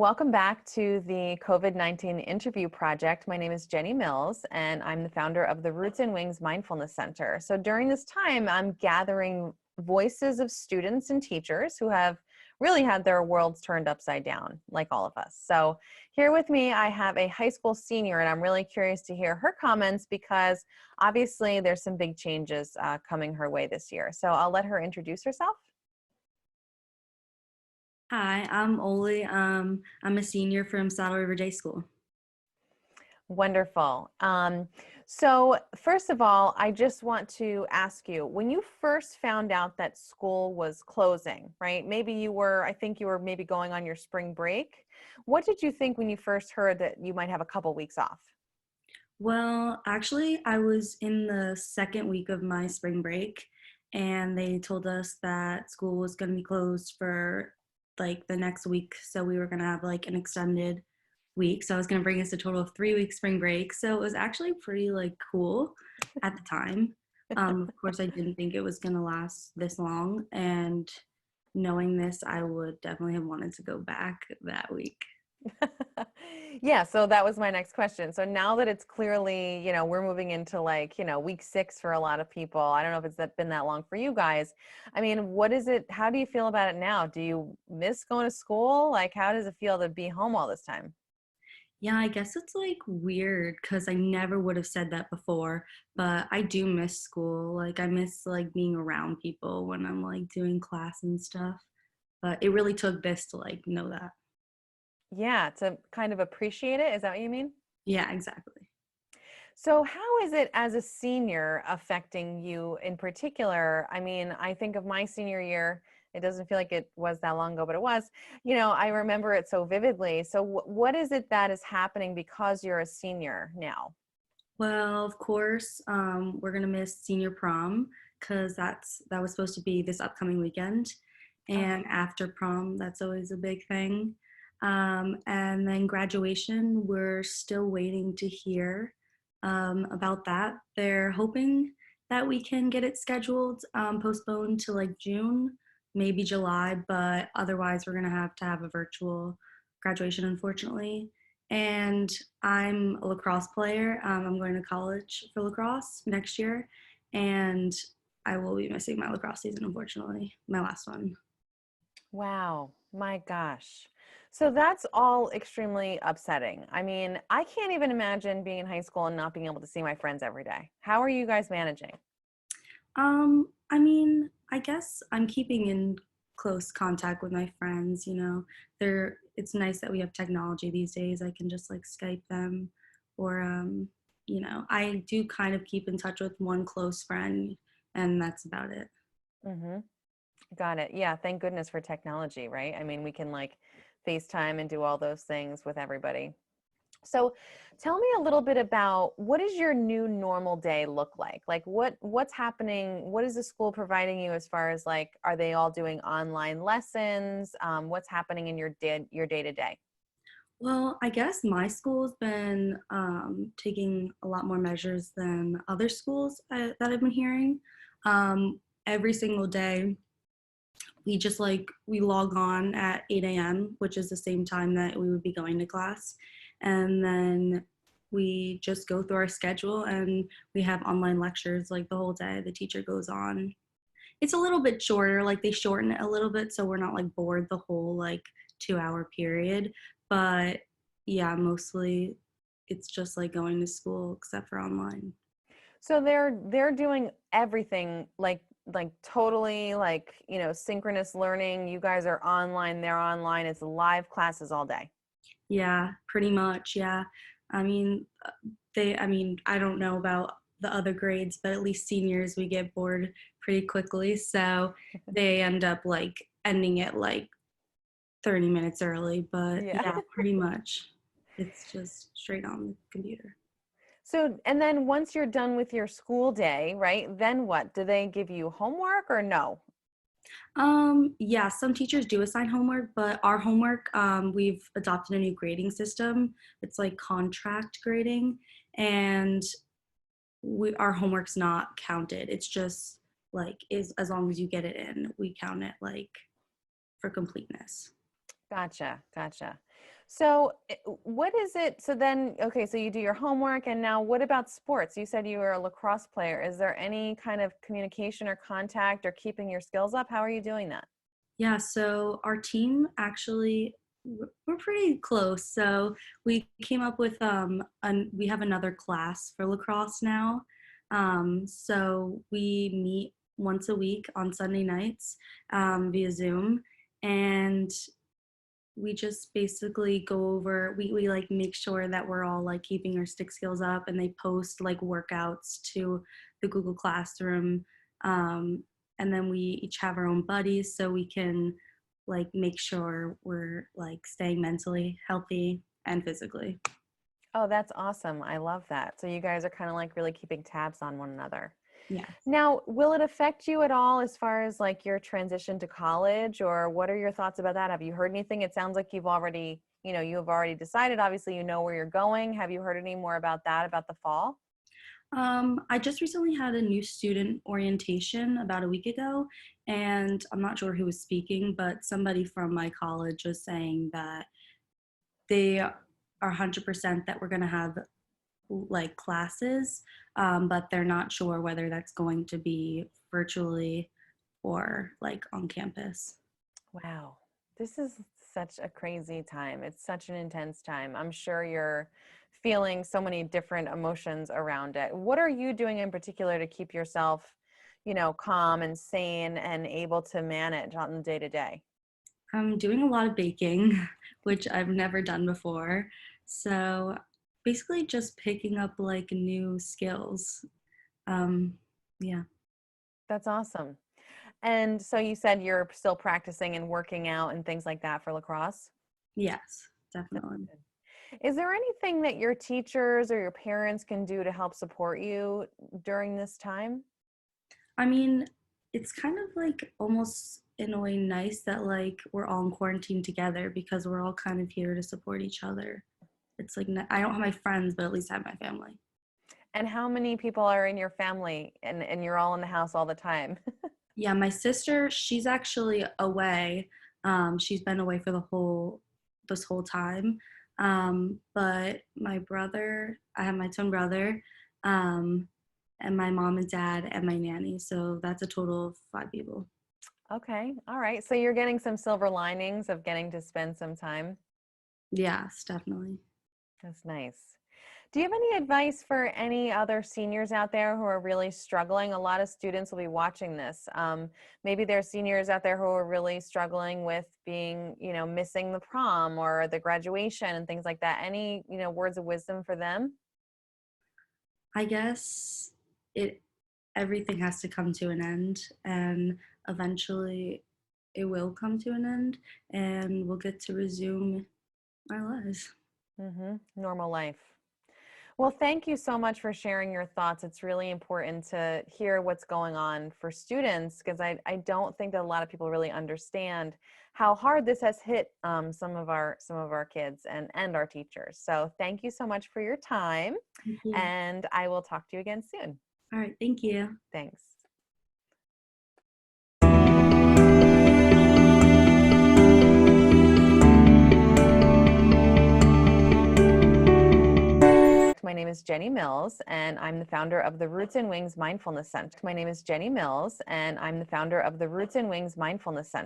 welcome back to the COVID-19 interview project. My name is Jenny Mills, and I'm the founder of the Roots and Wings Mindfulness Center. So during this time, I'm gathering voices of students and teachers who have really had their worlds turned upside down, like all of us. So here with me, I have a high school senior, and I'm really curious to hear her comments because obviously there's some big changes coming her way this year. So I'll let her introduce herself. Hi, I'm Ollie. I'm a senior from Saddle River Day School. Wonderful. So first of all, I just want to ask you, when you first found out that school was closing, right? I think you were maybe going on your spring break. What did you think when you first heard that you might have a couple weeks off? Well, actually, I was in the second week of my spring break, and they told us that school was going to be closed for like the next week. So we were going to have like an extended week. So I was going to bring us a total of 3 weeks spring break. So it was actually pretty like cool at the time. Of course, I didn't think it was going to last this long. And knowing this, I would definitely have wanted to go back that week. Yeah, so that was my next question. So now that it's clearly, we're moving into like, week 6 for a lot of people. I don't know if been that long for you guys. I mean, what is it? How do you feel about it now? Do you miss going to school? Like, how does it feel to be home all this time? Yeah, I guess it's like weird because I never would have said that before, but I do miss school. Like I miss like being around people when I'm like doing class and stuff. But it really took this to like know that. Yeah, to kind of appreciate it. Is that what you mean? Yeah, exactly. So how is it as a senior affecting you in particular? I mean, I think of my senior year, it doesn't feel like it was that long ago, but it was. I remember it so vividly. So what is it that is happening because you're a senior now? Well, of course, we're gonna miss senior prom because that was supposed to be this upcoming weekend, Oh, and after prom, that's always a big thing. And then graduation, we're still waiting to hear about that. They're hoping that we can get it scheduled, postponed to like June, maybe July, but otherwise, we're gonna have to have a virtual graduation, unfortunately. And I'm a lacrosse player. I'm going to college for lacrosse next year, and I will be missing my lacrosse season, unfortunately, my last one. wow. My gosh. So that's all extremely upsetting. I mean, I can't even imagine being in high school and not being able to see my friends every day. How are you guys managing? I mean, I guess I'm keeping in close contact with my friends. It's nice that we have technology these days. I can just like Skype them, or I do kind of keep in touch with one close friend, and that's about it. Mm-hmm. Got it. Yeah, thank goodness for technology, right? I mean, we can like FaceTime and do all those things with everybody. So tell me a little bit about what does your new normal day look like? Like what's happening? What is the school providing you as far as like, are they all doing online lessons? What's happening in your day to day? Well, I guess my school's been taking a lot more measures than other schools that I've been hearing. Every single day, we log on at 8 a.m., which is the same time that we would be going to class. And then we just go through our schedule and we have online lectures like the whole day. The teacher goes on. It's a little bit shorter, like they shorten it a little bit so we're not like bored the whole like 2 hour period. But yeah, mostly it's just like going to school except for online. So they're doing everything like totally like, synchronous learning. You guys are online, they're online. It's live classes all day. Yeah, pretty much. Yeah. I mean, I don't know about the other grades, but at least seniors, we get bored pretty quickly. So they end up like ending it like 30 minutes early. But Yeah. yeah, pretty much. It's just straight on the computer. So, and then once you're done with your school day, right? Then what? Do they give you homework or no? Yeah, some teachers do assign homework, but our homework, we've adopted a new grading system. It's like contract grading, and our homework's not counted. It's just like is as long as you get it in, we count it like for completeness. Gotcha. Gotcha. So, what is it? So then, okay, so you do your homework, and now what about sports? You said you were a lacrosse player. Is there any kind of communication or contact or keeping your skills up? How are you doing that? Yeah, so our team actually we're pretty close. So we came up with we have another class for lacrosse now. So we meet once a week on Sunday nights via Zoom, and we just basically go over we like make sure that we're all like keeping our stick skills up, and they post like workouts to the Google Classroom. And then we each have our own buddies so we can like make sure we're like staying mentally healthy and physically. Oh, that's awesome. I love that. So you guys are kind of like really keeping tabs on one another. Yeah. Now, will it affect you at all as far as like your transition to college, or what are your thoughts about that? Have you heard anything? It sounds like you've already, you have already decided. Obviously, you know where you're going. Have you heard any more about that, about the fall? I just recently had a new student orientation about a week ago, and I'm not sure who was speaking, but somebody from my college was saying that they are 100% that we're going to have like classes, but they're not sure whether that's going to be virtually or like on campus. Wow. This is such a crazy time. It's such an intense time. I'm sure you're feeling so many different emotions around it. What are you doing in particular to keep yourself, calm and sane and able to manage on the day to day? I'm doing a lot of baking, which I've never done before. So basically, just picking up like new skills. Um, yeah, That's awesome. And so you said you're still practicing and working out and things like that for lacrosse? yes, That's definitely. good. Is there anything that your teachers or your parents can do to help support you during this time? I mean, it's kind of like almost in a way nice that like we're all in quarantine together because we're all kind of here to support each other. It's like I don't have my friends, but at least I have my family. And how many people are in your family, and you're all in the house all the time? Yeah, my sister, she's actually away. She's been away for the whole this whole time. But my brother, I have my twin brother, um, and my mom and dad and my nanny. So that's a total of 5 people. Okay. All right. So you're getting some silver linings of getting to spend some time. Yes, definitely. That's nice. Do you have any advice for any other seniors out there who are really struggling? A lot of students will be watching this. Maybe there are seniors out there who are really struggling with being, missing the prom or the graduation and things like that. Any, words of wisdom for them? I guess it everything has to come to an end, and eventually it will come to an end, and we'll get to resume our lives. Normal life. Well, thank you so much for sharing your thoughts. It's really important to hear what's going on for students, because I don't think that a lot of people really understand how hard this has hit some of our kids and our teachers. So thank you so much for your time, Thank you. and I will talk to you again soon. All right, thank you. Thanks. My name is Jenny Mills, and I'm the founder of the Roots and Wings Mindfulness Center. My name is Jenny Mills, and I'm the founder of the Roots and Wings Mindfulness Center.